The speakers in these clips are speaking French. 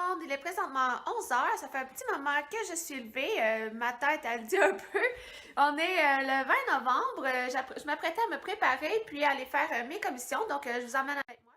monde, il est présentement 11 heures. Ça fait un petit moment que je suis levée. Ma tête, elle dit un peu. On est le 20 novembre. Je m'apprêtais à me préparer puis à aller faire mes commissions. Donc, je vous emmène avec moi.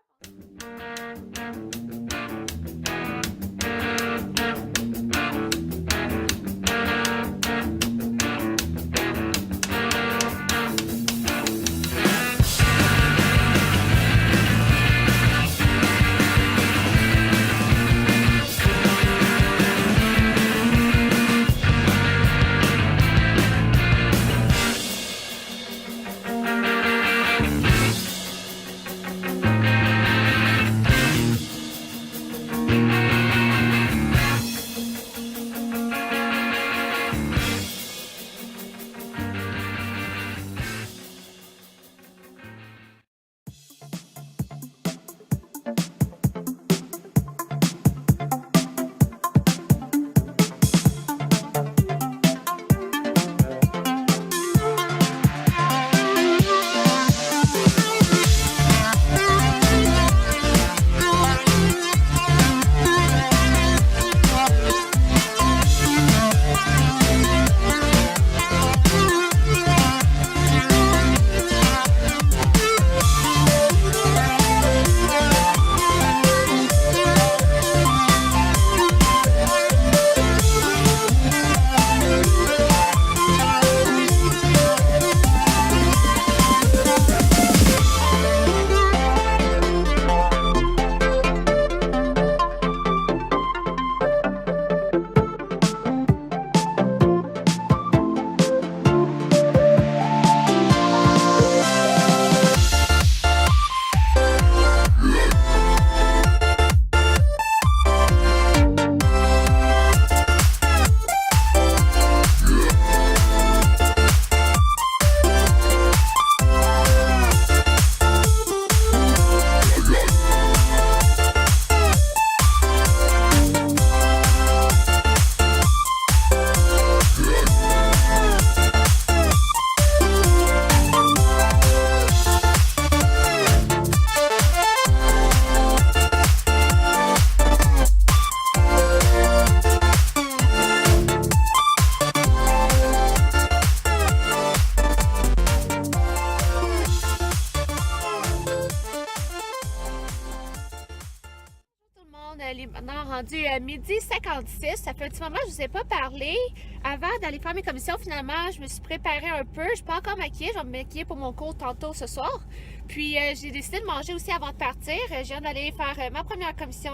Il est maintenant rendu midi 56. Ça fait un petit moment que je ne vous ai pas parlé. Avant d'aller faire mes commissions, finalement, je me suis préparée un peu. Je ne suis pas encore maquillée. Je vais me maquiller pour mon cours tantôt ce soir. Puis, j'ai décidé de manger aussi avant de partir. Je viens d'aller faire ma première commission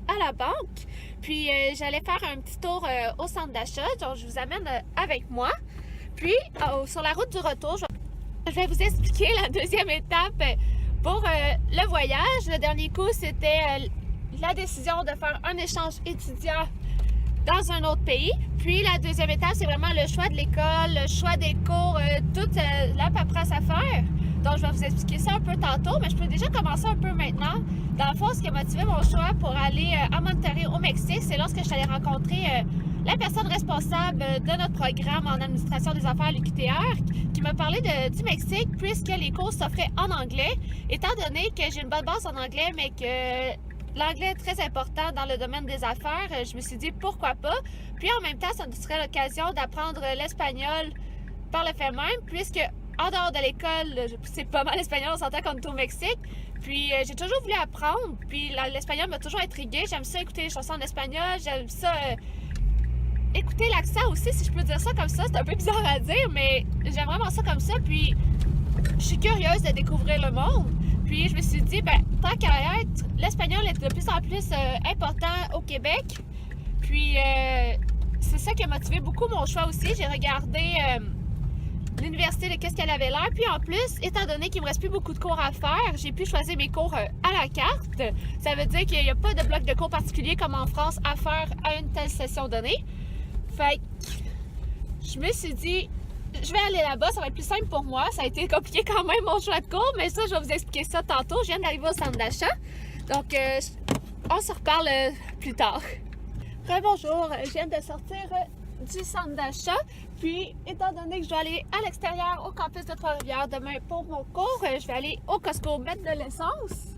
à la banque. Puis, j'allais faire un petit tour au centre d'achat. Donc, je vous amène avec moi. Puis, sur la route du retour, je vais vous expliquer la deuxième étape pour le voyage. Le dernier coup, c'était la décision de faire un échange étudiant dans un autre pays. Puis la deuxième étape, c'est vraiment le choix de l'école, le choix des cours, toute la paperasse à faire. Donc, je vais vous expliquer ça un peu tantôt, mais je peux déjà commencer un peu maintenant. Dans le fond, ce qui a motivé mon choix pour aller à Monterrey, au Mexique, c'est lorsque je suis allée rencontrer la personne responsable de notre programme en administration des affaires à l'UQTR qui m'a parlé du Mexique puisque les cours s'offraient en anglais. Étant donné que j'ai une bonne base en anglais, mais que l'anglais est très important dans le domaine des affaires, je me suis dit pourquoi pas. Puis en même temps, ça me serait l'occasion d'apprendre l'espagnol par le fait même, puisque en dehors de l'école, c'est pas mal l'espagnol, on s'entend qu'on est au Mexique. Puis j'ai toujours voulu apprendre, puis l'espagnol m'a toujours intriguée. J'aime ça écouter les chansons en espagnol, j'aime ça écouter l'accent aussi, si je peux dire ça comme ça. C'est un peu bizarre à dire, mais j'aime vraiment ça comme ça. Puis je suis curieuse de découvrir le monde. Puis je me suis dit, ben, tant qu'à être, l'espagnol est de plus en plus important au Québec. Puis c'est ça qui a motivé beaucoup mon choix aussi. J'ai regardé l'université de qu'est-ce qu'elle avait l'air. Puis en plus, étant donné qu'il me reste plus beaucoup de cours à faire, j'ai pu choisir mes cours à la carte. Ça veut dire qu'il n'y a pas de bloc de cours particulier comme en France à faire à une telle session donnée. Fait que je me suis dit, je vais aller là-bas, ça va être plus simple pour moi. Ça a été compliqué quand même mon choix de cours, mais ça, je vais vous expliquer ça tantôt. Je viens d'arriver au centre d'achat, donc on se reparle plus tard. Bonjour, je viens de sortir du centre d'achat, puis étant donné que je dois aller à l'extérieur au campus de Trois-Rivières demain pour mon cours, je vais aller au Costco mettre de l'essence.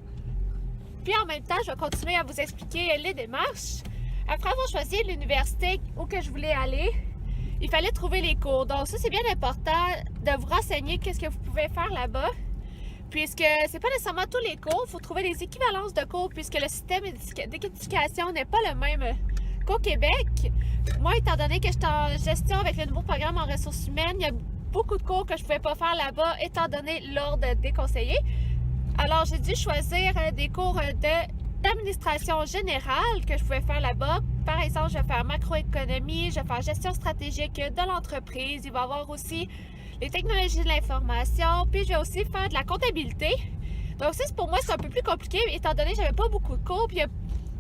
Puis en même temps, je vais continuer à vous expliquer les démarches. Après avoir choisi l'université où que je voulais aller, il fallait trouver les cours. Donc ça, c'est bien important de vous renseigner qu'est-ce que vous pouvez faire là-bas. Puisque c'est pas nécessairement tous les cours, il faut trouver des équivalences de cours puisque le système d'éducation n'est pas le même qu'au Québec. Moi, étant donné que j'étais en gestion avec le nouveau programme en ressources humaines, il y a beaucoup de cours que je pouvais pas faire là-bas étant donné l'ordre des conseillers. Alors, j'ai dû choisir des cours d'administration générale que je pouvais faire là-bas. Par exemple, je vais faire macroéconomie, je vais faire gestion stratégique de l'entreprise. Il va y avoir aussi les technologies de l'information, puis je vais aussi faire de la comptabilité. Donc ça, pour moi, c'est un peu plus compliqué, étant donné que j'avais pas beaucoup de cours, puis il y a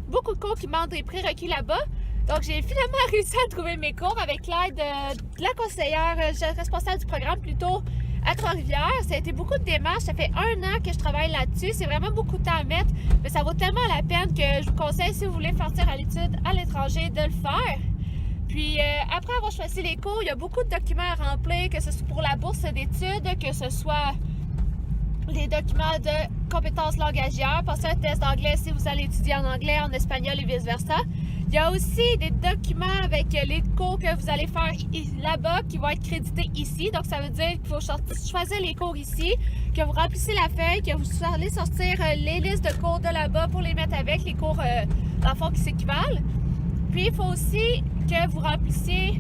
beaucoup de cours qui demandent des prérequis là-bas. Donc j'ai finalement réussi à trouver mes cours avec l'aide de la conseillère responsable du programme plutôt à Trois-Rivières. Ça a été beaucoup de démarches, ça fait 1 an que je travaille là-dessus, c'est vraiment beaucoup de temps à mettre, mais ça vaut tellement la peine que je vous conseille, si vous voulez partir à l'étude à l'étranger, de le faire. Puis après avoir choisi les cours, il y a beaucoup de documents à remplir, que ce soit pour la bourse d'études, que ce soit les documents de compétences langagières, passer un test d'anglais si vous allez étudier en anglais, en espagnol et vice-versa. Il y a aussi des documents avec les cours que vous allez faire là-bas qui vont être crédités ici. Donc ça veut dire qu'il faut choisir les cours ici, que vous remplissez la feuille, que vous allez sortir les listes de cours de là-bas pour les mettre avec les cours dans le fond qui s'équivalent. Puis il faut aussi que vous remplissiez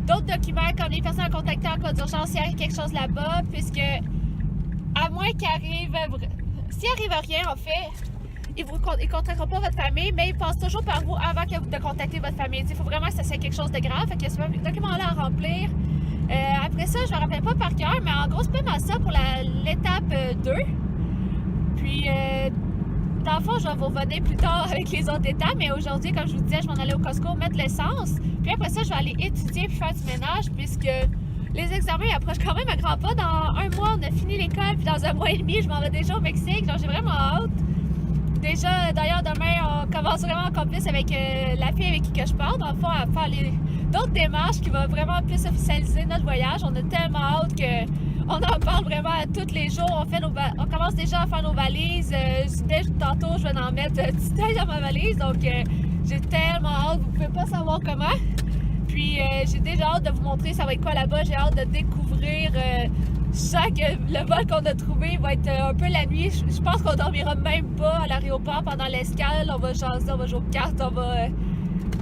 d'autres documents comme les personnes à contacter en cas d'urgence s'il y a quelque chose là-bas, puisque à moins qu'il arrive, s'il arrive rien en fait, ils ne contacteront pas votre famille, mais ils passent toujours par vous avant de contacter votre famille. Il faut vraiment que ça soit quelque chose de grave, fait qu'il y a ce document-là à remplir. Après ça, je ne me rappelle pas par cœur, mais en gros, c'est pas mal ça pour l'étape 2. Puis dans le fond, je vais vous revenir plus tard avec les autres étapes, mais aujourd'hui, comme je vous disais, je m'en allais au Costco mettre l'essence. Puis après ça, je vais aller étudier et faire du ménage puisque les examens approchent quand même à grands pas. Dans 1 mois, on a fini l'école, puis dans 1 mois et demi, je m'en vais déjà au Mexique. Donc, j'ai vraiment hâte. Déjà, d'ailleurs, demain, on commence vraiment encore plus avec la fille avec qui je parle. Dans le fond, à faire d'autres démarches qui vont vraiment plus officialiser notre voyage. On a tellement hâte qu'on en parle vraiment tous les jours. On commence déjà à faire nos valises. Dès tantôt, je vais en mettre du taille dans ma valise. Donc, j'ai tellement hâte. Vous pouvez pas savoir comment. Puis, j'ai déjà hâte de vous montrer ça va être quoi là-bas. J'ai hâte de découvrir. Je sens que le vol qu'on a trouvé va être un peu la nuit. Je pense qu'on dormira même pas à l'aéroport pendant l'escale. On va jaser, on va jouer aux cartes, on va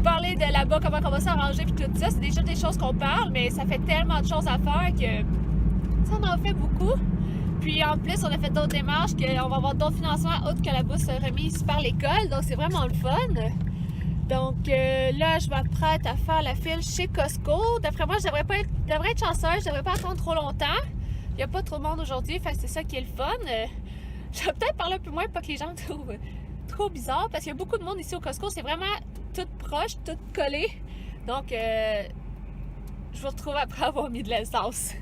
parler de là-bas, comment on va s'arranger, puis tout ça. C'est déjà des choses qu'on parle, mais ça fait tellement de choses à faire que ça en fait beaucoup. Puis en plus, on a fait d'autres démarches, qu'on va avoir d'autres financements autres que la bourse remise par l'école. Donc c'est vraiment le fun. Donc là, je m'apprête à faire la file chez Costco. D'après moi, je devrais être chanceuse, je devrais pas attendre trop longtemps. Il n'y a pas trop de monde aujourd'hui, fait que c'est ça qui est le fun. Je vais peut-être parler un peu moins, pas que les gens trouvent trop bizarre, parce qu'il y a beaucoup de monde ici au Costco. C'est vraiment tout proche, tout collé. Donc, je vous retrouve après avoir mis de l'essence.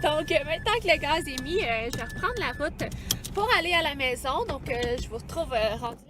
Donc, maintenant que le gaz est mis, je vais reprendre la route pour aller à la maison. Donc, je vous retrouve rendu.